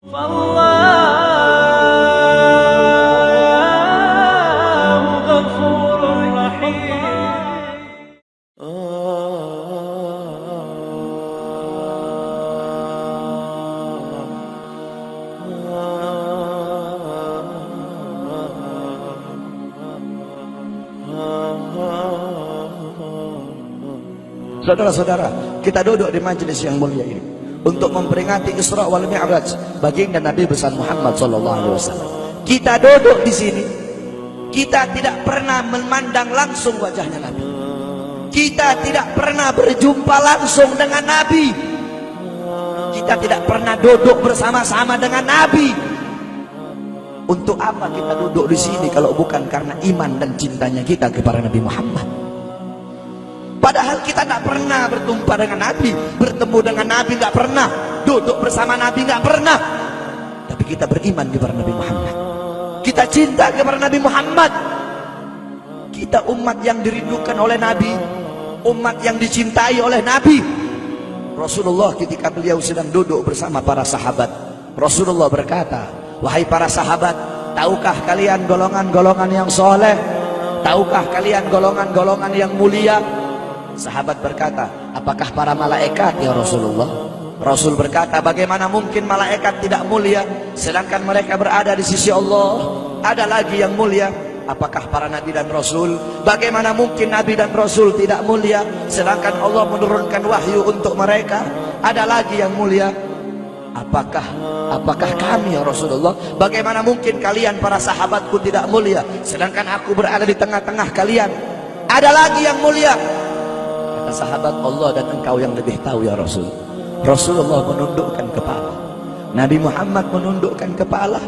Fallahu ghafurur rahim. Saudara-saudara, kita duduk di majelis yang mulia ini untuk memperingati Isra wal Mi'raj baginda Nabi besar Muhammad SAW. Kita duduk di sini, kita tidak pernah memandang langsung wajahnya Nabi. Kita tidak pernah berjumpa langsung dengan Nabi. Kita tidak pernah duduk bersama-sama dengan Nabi. Untuk apa kita duduk di sini kalau bukan karena iman dan cintanya kita kepada Nabi Muhammad? Padahal kita tidak pernah berjumpa dengan Nabi, bertemu dengan Nabi tidak pernah, duduk bersama Nabi tidak pernah. Tapi kita beriman kepada Nabi Muhammad. Kita cinta kepada Nabi Muhammad. Kita umat yang dirindukan oleh Nabi, umat yang dicintai oleh Nabi. Rasulullah ketika beliau sedang duduk bersama para sahabat, Rasulullah berkata, "Wahai para sahabat, tahukah kalian golongan-golongan yang soleh? Tahukah kalian golongan-golongan yang mulia?" Sahabat berkata, "Apakah para malaikat ya Rasulullah?" Rasul berkata, "Bagaimana mungkin malaikat tidak mulia sedangkan mereka berada di sisi Allah? Ada lagi yang mulia. Apakah para nabi dan rasul? Bagaimana mungkin nabi dan rasul tidak mulia sedangkan Allah menurunkan wahyu untuk mereka? Ada lagi yang mulia. Apakah kami ya Rasulullah? Bagaimana mungkin kalian para sahabatku tidak mulia sedangkan aku berada di tengah-tengah kalian? Ada lagi yang mulia." Sahabat, "Allah dan engkau yang lebih tahu ya Rasul." Rasulullah menundukkan kepala, Nabi Muhammad menundukkan kepala.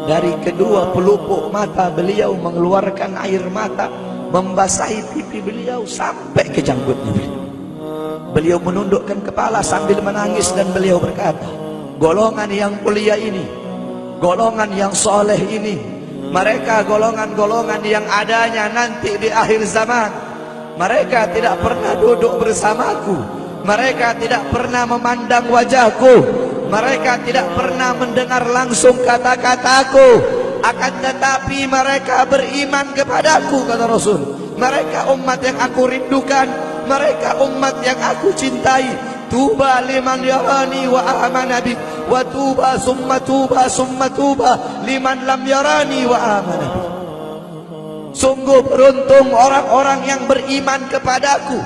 Dari kedua pelupuk mata beliau mengeluarkan air mata, membasahi pipi beliau sampai ke janggutnya beliau. Beliau menundukkan kepala sambil menangis dan beliau berkata, "Golongan yang mulia ini, golongan yang soleh ini, mereka golongan-golongan yang adanya nanti di akhir zaman. Mereka tidak pernah duduk bersamaku. Mereka tidak pernah memandang wajahku. Mereka tidak pernah mendengar langsung kata-kataku. Akan tetapi mereka beriman kepadaku," kata Rasul. "Mereka umat yang aku rindukan. Mereka umat yang aku cintai. Tuba liman yarani wa amana bi, wa tuba summa tuba liman lam yarani wa amana bi." Sungguh beruntung orang-orang yang beriman kepadaku,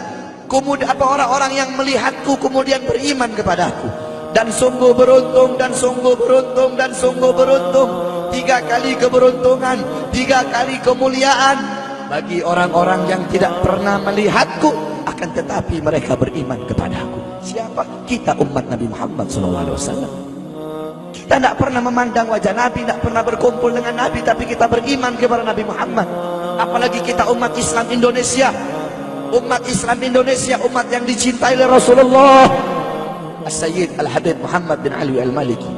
kemudian orang-orang yang melihatku kemudian beriman kepadaku. Dan sungguh beruntung, dan sungguh beruntung, dan sungguh beruntung. 3 kali keberuntungan, 3 kali kemuliaan bagi orang-orang yang tidak pernah melihatku, akan tetapi mereka beriman kepadaku. Siapa? Kita umat Nabi Muhammad SAW. Kita tidak pernah memandang wajah Nabi, tidak pernah berkumpul dengan Nabi, tapi kita beriman kepada Nabi Muhammad. Apalagi kita umat Islam Indonesia. Umat Islam Indonesia, umat yang dicintai oleh Rasulullah. As-Sayyid Al-Habib Muhammad bin Ali Al-Maliki,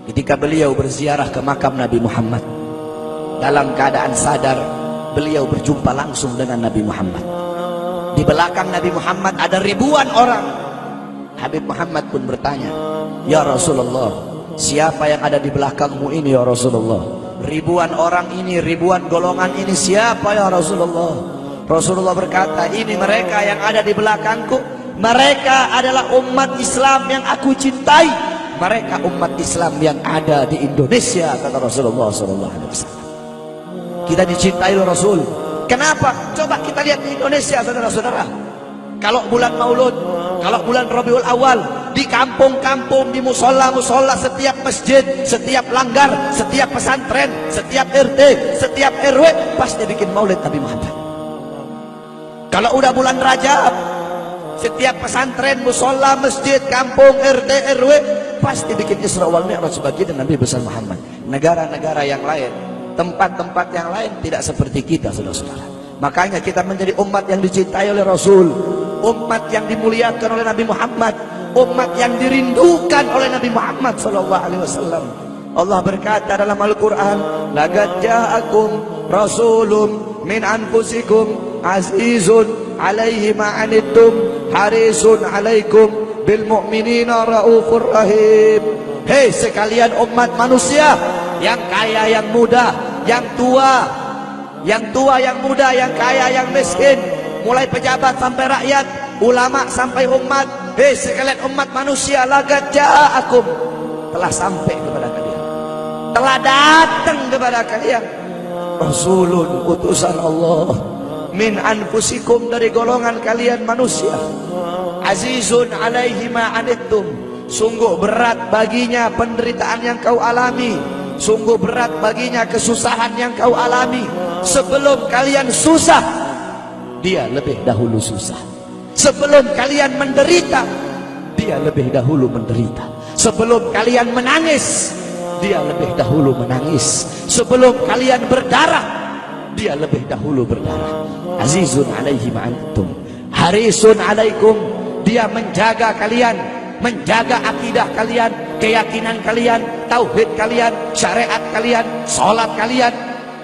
ketika beliau berziarah ke makam Nabi Muhammad, dalam keadaan sadar beliau berjumpa langsung dengan Nabi Muhammad. Di belakang Nabi Muhammad ada ribuan orang. Habib Muhammad pun bertanya, "Ya Rasulullah, siapa yang ada di belakangmu ini ya Rasulullah? Ribuan orang ini, ribuan golongan ini, siapa ya Rasulullah?" Rasulullah berkata, "Ini mereka yang ada di belakangku. Mereka adalah umat Islam yang aku cintai. Mereka umat Islam yang ada di Indonesia," kata Rasulullah SAW. Kita dicintai oleh Rasul. Kenapa? Coba kita lihat di Indonesia, saudara-saudara. Kalau bulan Maulud, kalau bulan Rabiul Awal, di kampung-kampung, di musola-musola, setiap masjid, setiap langgar, setiap pesantren, setiap RT, setiap RW pasti bikin maulid Nabi Muhammad. Kalau udah bulan Rajab, setiap pesantren, musola, masjid, kampung, RT, RW pasti bikin Isra wal Mi'raj sebagai Nabi besar Muhammad. Negara-negara yang lain, tempat-tempat yang lain tidak seperti kita, saudara-saudara. Makanya kita menjadi umat yang dicintai oleh Rasul, umat yang dimuliakan oleh Nabi Muhammad, umat yang dirindukan oleh Nabi Muhammad SAW. Allah berkata dalam Al-Quran, "Laqad ja'akum rasulun min anfusikum azizun alaihi ma'anittum harisun alaikum bil mu'minina raufur rahim." Hei sekalian umat manusia, yang kaya, yang muda, yang tua, yang muda, yang kaya, yang miskin, mulai pejabat sampai rakyat, ulama sampai umat. Hei sekalian umat manusia, laqad ja'akum, telah sampai kepada kalian, telah datang kepada kalian rasulun, utusan Allah, min anfusikum, dari golongan kalian manusia, azizun alaihi ma anittum, sungguh berat baginya penderitaan yang kau alami, sungguh berat baginya kesusahan yang kau alami. Sebelum kalian susah, dia lebih dahulu susah. Sebelum kalian menderita, dia lebih dahulu menderita. Sebelum kalian menangis, dia lebih dahulu menangis. Sebelum kalian berdarah, dia lebih dahulu berdarah. Azizun alaihi ma antum, harisun alaikum, dia menjaga kalian, menjaga akidah kalian, keyakinan kalian, tauhid kalian, syariat kalian, salat kalian,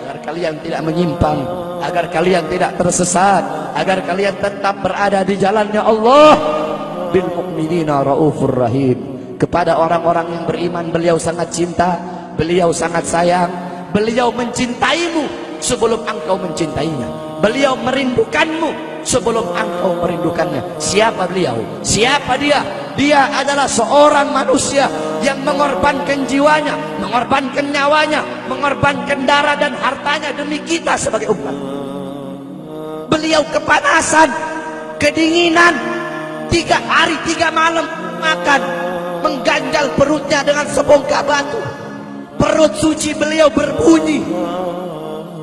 agar kalian tidak menyimpang, agar kalian tidak tersesat, agar kalian tetap berada di jalannya Allah. Bil mu'minina raufur rahim, kepada orang-orang yang beriman beliau sangat cinta, beliau sangat sayang, beliau mencintaimu sebelum engkau mencintainya, beliau merindukanmu sebelum engkau merindukannya. Siapa beliau? Siapa dia? Dia adalah seorang manusia yang mengorbankan jiwanya, mengorbankan nyawanya, mengorbankan darah dan hartanya demi kita sebagai umat. Beliau kepanasan, kedinginan, 3 hari 3 malam makan, mengganjal perutnya dengan sebongkah batu. Perut suci beliau berbunyi.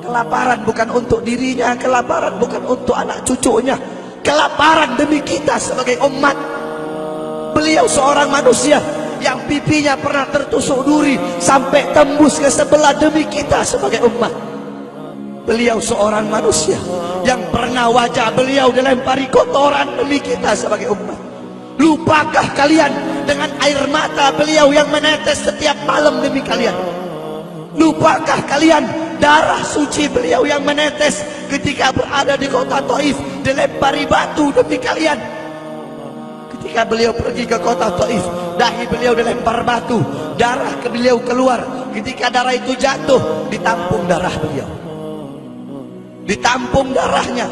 Kelaparan bukan untuk dirinya, kelaparan bukan untuk anak cucunya, kelaparan demi kita sebagai umat. Beliau seorang manusia yang pipinya pernah tertusuk duri sampai tembus ke sebelah demi kita sebagai umat. Beliau seorang manusia yang pernah wajah beliau dilempari kotoran demi kita sebagai umat. Lupakah kalian dengan air mata beliau yang menetes setiap malam demi kalian? Lupakah kalian darah suci beliau yang menetes ketika berada di kota Taif, dilempari batu demi kalian? Ketika beliau pergi ke kota Taif, dahi beliau dilempar batu, darah ke beliau keluar. Ketika darah itu jatuh, ditampung darah beliau, ditampung darahnya.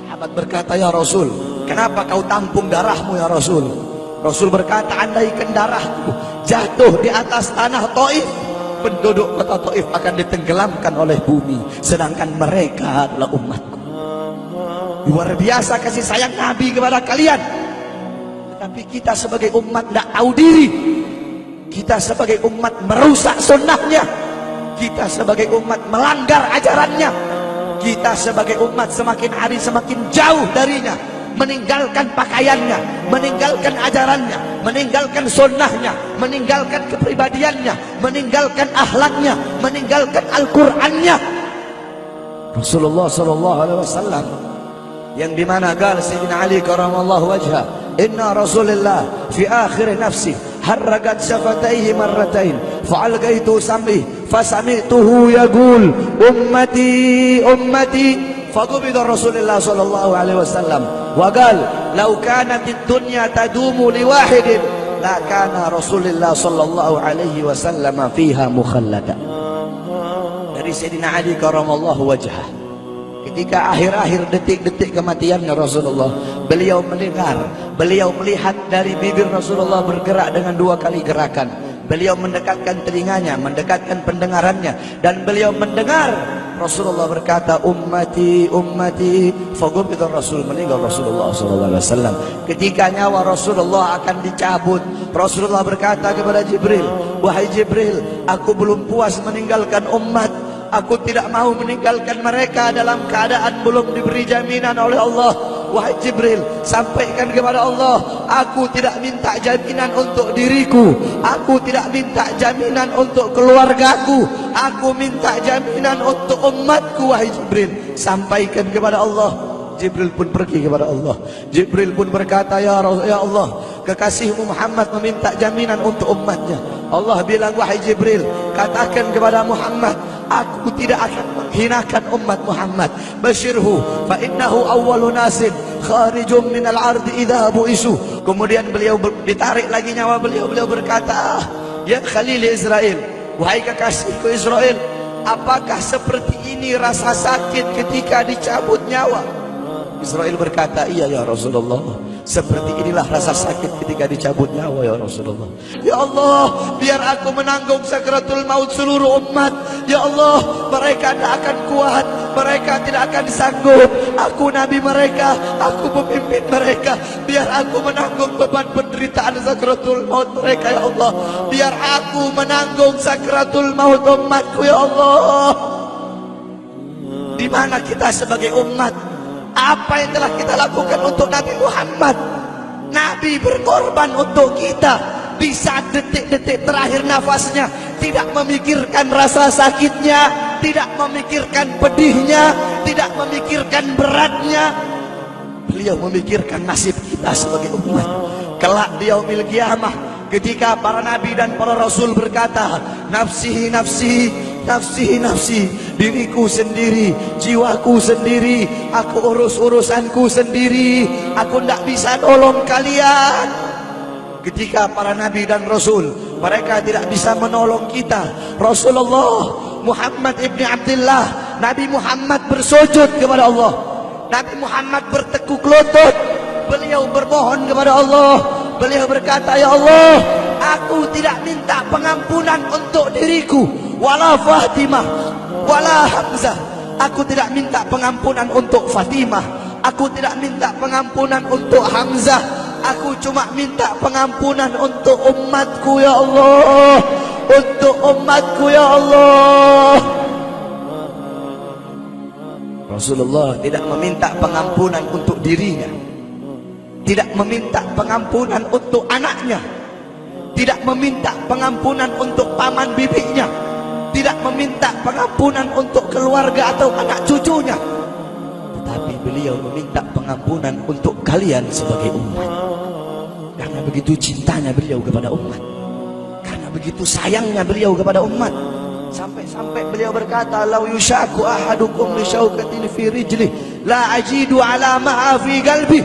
Sahabat berkata, ya Rasul, kenapa kau tampung darahmu ya Rasul? Rasul berkata, andaikan darahku jatuh di atas tanah Taif, penduduk kota Taif akan ditenggelamkan oleh bumi, sedangkan mereka adalah umatku. Luar biasa kasih sayang Nabi kepada kalian. Tapi kita sebagai umat tidak tahu diri. Kita sebagai umat merusak sunnahnya. Kita sebagai umat melanggar ajarannya. Kita sebagai umat semakin hari semakin jauh darinya, meninggalkan pakaiannya, meninggalkan ajarannya, meninggalkan sunnahnya, meninggalkan kepribadiannya, meninggalkan akhlaknya, meninggalkan Al-Qur'annya. Rasulullah SAW yang dimana gal Sayyidina Ali karamallahu wajhah, inna Rasulullah fi akhir nafsi harragat syafataihi marratain fa'algaitu sam'i fasami'tuhu yaqul ummati ummati faqubida Rasulullah sallallahu alaihi wasallam wa qala law kanat ad-dunya tadumu li wahidin la kana Rasulullah sallallahu alaihi wasallam fiha mukhallada. Dari Sayyidina Ali karamallahu wajhah, ketika akhir-akhir detik-detik kematiannya Rasulullah, beliau mendengar, beliau melihat dari bibir Rasulullah bergerak dengan 2 kali gerakan. Beliau mendekatkan telinganya, mendekatkan pendengarannya, dan beliau mendengar Rasulullah berkata, ummati, ummati. Faqubida Rasul, meninggal Rasulullah SAW. Ketika nyawa Rasulullah akan dicabut, Rasulullah berkata kepada Jibril, wahai Jibril, aku belum puas meninggalkan umat. Aku tidak mau meninggalkan mereka dalam keadaan belum diberi jaminan oleh Allah. Wahai Jibril, sampaikan kepada Allah, aku tidak minta jaminan untuk diriku, aku tidak minta jaminan untuk keluargaku, aku minta jaminan untuk umatku. Wahai Jibril, sampaikan kepada Allah. Jibril pun pergi kepada Allah. Jibril pun berkata, ya Allah, kekasihmu Muhammad meminta jaminan untuk umatnya. Allah bilang, wahai Jibril, katakan kepada Muhammad, aku tidak akan menghinakan umat Muhammad. Basyirhu fa innahu awwalu nasin kharijum minal ardi idza bu'isu. Kemudian beliau ditarik lagi nyawa beliau, beliau berkata, Ya Khalil Israel, wahai kekasihku Israel, apakah seperti ini rasa sakit ketika dicabut nyawa? Israel berkata, iya ya Rasulullah, seperti inilah rasa sakit ketika dicabut nyawa ya Rasulullah. Ya Allah, biar aku menanggung sakratul maut seluruh umat. Ya Allah, mereka tidak akan kuat, mereka tidak akan sanggup. Aku nabi mereka, aku pemimpin mereka. Biar aku menanggung beban penderitaan sakratul maut mereka ya Allah. Biar aku menanggung sakratul maut umatku ya Allah. Di mana kita sebagai umat? Apa yang telah kita lakukan untuk Nabi Muhammad? Nabi berkorban untuk kita. Di saat detik-detik terakhir nafasnya, tidak memikirkan rasa sakitnya, tidak memikirkan pedihnya, tidak memikirkan beratnya. Beliau memikirkan nasib kita sebagai umat. Kelak di yaumil qiyamah, ketika para nabi dan para rasul berkata, nafsi nafsi, nafsi nafsi, diriku sendiri, jiwaku sendiri, aku urus urusanku sendiri, aku tidak bisa tolong kalian. Ketika para nabi dan rasul, mereka tidak bisa menolong kita. Rasulullah Muhammad ibni Abdullah, Nabi Muhammad bersujud kepada Allah, Nabi Muhammad bertekuk lutut, beliau bermohon kepada Allah. Beliau berkata, ya Allah, aku tidak minta pengampunan untuk diriku, wala Fatimah, wala Hamzah. Aku tidak minta pengampunan untuk Fatimah, aku tidak minta pengampunan untuk Hamzah. Aku cuma minta pengampunan untuk umatku ya Allah, untuk umatku ya Allah. Rasulullah tidak meminta pengampunan untuk dirinya, tidak meminta pengampunan untuk anaknya, tidak meminta pengampunan untuk paman bibinya, tidak meminta pengampunan untuk keluarga atau anak cucunya, tetapi beliau meminta pengampunan untuk kalian sebagai umat. Karena begitu cintanya beliau kepada umat, karena begitu sayangnya beliau kepada umat, sampai-sampai beliau berkata, lau yushaku ahadukum li syaukatin fi rijlih la ajidu ala ma'a fi qalbi.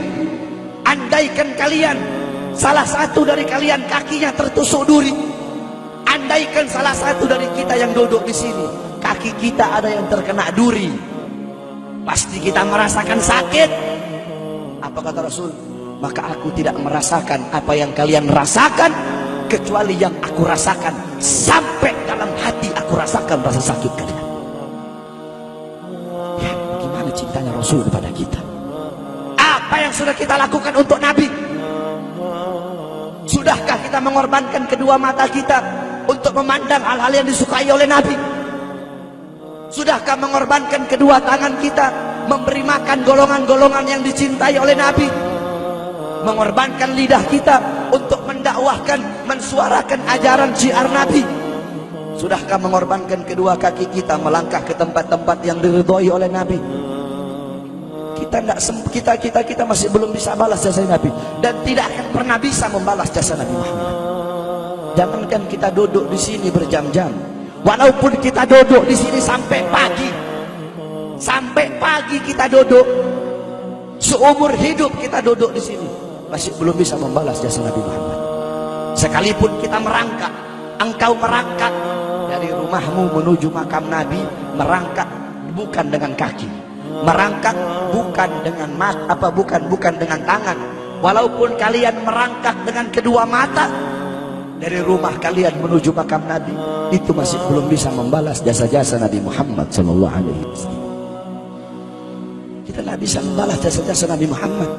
Andaikan kalian, salah satu dari kalian kakinya tertusuk duri, andaikan salah satu dari kita yang duduk di sini kaki kita ada yang terkena duri, pasti kita merasakan sakit. Apa kata Rasul? Maka aku tidak merasakan apa yang kalian rasakan, kecuali yang aku rasakan, sampai dalam hati aku rasakan rasa sakit kalian. Ya, bagaimana cintanya Rasul kepada kita? Apa yang sudah kita lakukan untuk Nabi? Sudahkah kita mengorbankan kedua mata kita untuk memandang hal-hal yang disukai oleh Nabi? Sudahkah mengorbankan kedua tangan kita memberi makan golongan-golongan yang dicintai oleh Nabi? Mengorbankan lidah kita untuk mendakwahkan, mensuarakan ajaran syiar Nabi? Sudahkah mengorbankan kedua kaki kita melangkah ke tempat-tempat yang diridhoi oleh Nabi? Kita masih belum bisa balas jasa Nabi, dan tidak akan pernah bisa membalas jasa Nabi Muhammad. Jangankan kita duduk di sini berjam-jam, walaupun kita duduk di sini sampai pagi kita duduk, seumur hidup kita duduk di sini, masih belum bisa membalas jasa Nabi Muhammad. Sekalipun kita merangkak, engkau merangkak dari rumahmu menuju makam Nabi, merangkak bukan dengan kaki, merangkak bukan dengan bukan dengan tangan. Walaupun kalian merangkak dengan kedua mata dari rumah kalian menuju makam Nabi, itu masih belum bisa membalas jasa-jasa Nabi Muhammad sallallahu alaihi wasallam. Kita tidak bisa membalas jasa-jasa Nabi Muhammad.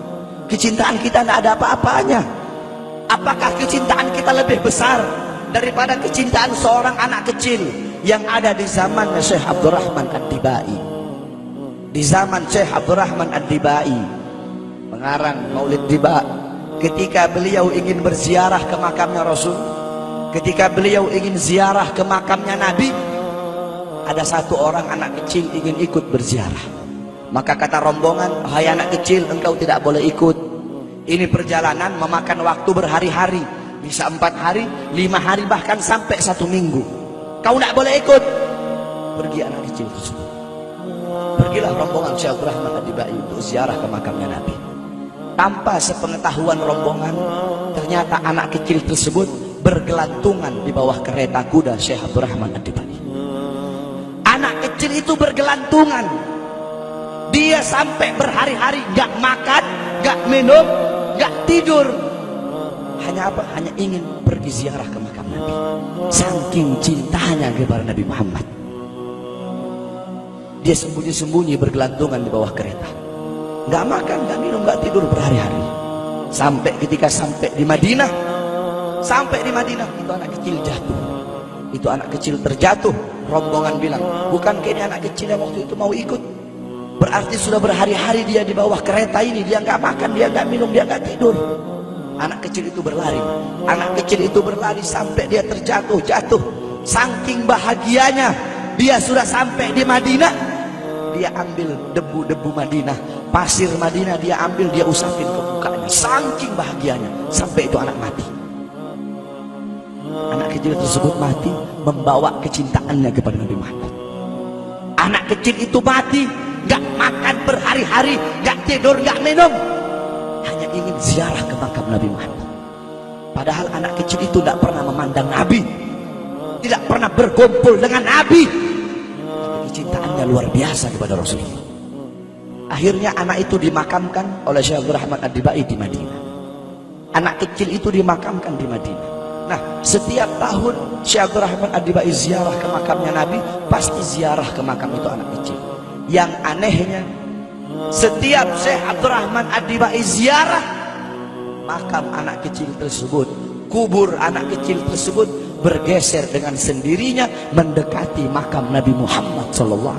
Kecintaan kita tidak ada apa-apanya. Apakah kecintaan kita lebih besar daripada kecintaan seorang anak kecil yang ada di zaman Syekh Abdurrahman Ad-Dibai? Di zaman Syekh Abdurrahman Ad-Dibai, pengarang Maulid Diba, ketika beliau ingin berziarah ke makamnya Rasul, ketika beliau ingin ziarah ke makamnya Nabi, ada satu orang anak kecil ingin ikut berziarah. Maka kata rombongan, hai anak kecil, engkau tidak boleh ikut. Ini perjalanan memakan waktu berhari-hari, bisa 4 hari, 5 hari, bahkan sampai 1 minggu. Kau tidak boleh ikut. Pergi anak kecil tersebut. Pergilah rombongan Syekh Abdurrahman Ad-Dibai untuk ziarah ke makamnya Nabi. Tanpa sepengetahuan rombongan, ternyata anak kecil tersebut bergelantungan di bawah kereta kuda Syekh Abdurrahman Ad-Dibai. Anak kecil itu bergelantungan. Dia sampai berhari-hari gak makan, gak minum, gak tidur. Hanya apa? Hanya ingin pergi ziarah ke makam Nabi. Saking cintanya kepada Nabi Muhammad. Dia sembunyi-sembunyi bergelantungan di bawah kereta. Gak makan, gak minum, gak tidur berhari-hari. Sampai ketika sampai di Madinah, itu anak kecil jatuh. Itu anak kecil terjatuh. Rombongan bilang, bukan kayaknya anak kecil yang waktu itu mau ikut. Berarti sudah berhari-hari dia di bawah kereta ini. Dia nggak makan, dia nggak minum, dia nggak tidur. Anak kecil itu berlari. Anak kecil itu berlari sampai dia terjatuh. Saking bahagianya, dia sudah sampai di Madinah. Dia ambil debu-debu Madinah, pasir Madinah, dia ambil, dia usapin ke mukanya. Saking bahagianya, sampai itu anak mati. Anak kecil tersebut mati membawa kecintaannya kepada Nabi Muhammad. Anak kecil itu mati, gak makan berhari-hari, gak tidur, gak minum, hanya ingin ziarah ke makam Nabi Muhammad. Padahal anak kecil itu tidak pernah memandang Nabi, tidak pernah berkumpul dengan Nabi, tapi kecintaannya luar biasa kepada Rasulullah. Akhirnya anak itu dimakamkan oleh Syekh Abdurrahman Ad-Dibai di Madinah. Anak kecil itu dimakamkan di Madinah. Nah, setiap tahun Syekh Abdurrahman Ad-Dibai ziarah ke makamnya Nabi, pasti ziarah ke makam itu anak kecil. Yang anehnya, setiap Syekh Abdurrahman Ad-Dibai ziarah makam anak kecil tersebut, kubur anak kecil tersebut bergeser dengan sendirinya mendekati makam Nabi Muhammad SAW.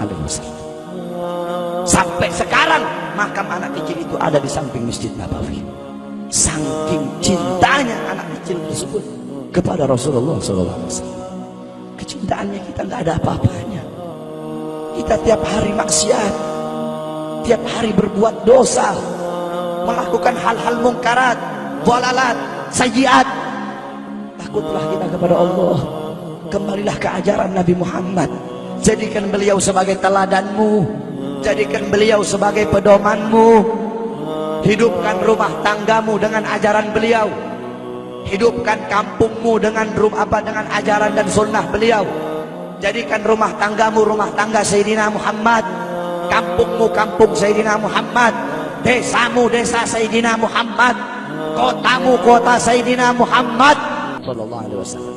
Sampai sekarang makam anak kecil itu ada di samping Masjid Nabawi. Saking cintanya anak kecil tersebut kepada Rasulullah SAW. Kecintaannya kita nggak ada apa-apanya. Kita tiap hari maksiat, tiap hari berbuat dosa, melakukan hal-hal mungkarat, dhalalat, sayyiat. Takutlah kita kepada Allah. Kembalilah ke ajaran Nabi Muhammad. Jadikan beliau sebagai teladanmu, jadikan beliau sebagai pedomanmu. Hidupkan rumah tanggamu dengan ajaran beliau. Hidupkan kampungmu dengan dengan ajaran dan sunnah beliau. Jadikan rumah tanggamu rumah tangga Sayyidina Muhammad, kampungmu kampung Sayyidina Muhammad, desamu desa Sayyidina Muhammad, kotamu kota Sayyidina Muhammad sallallahu alaihi wasallam.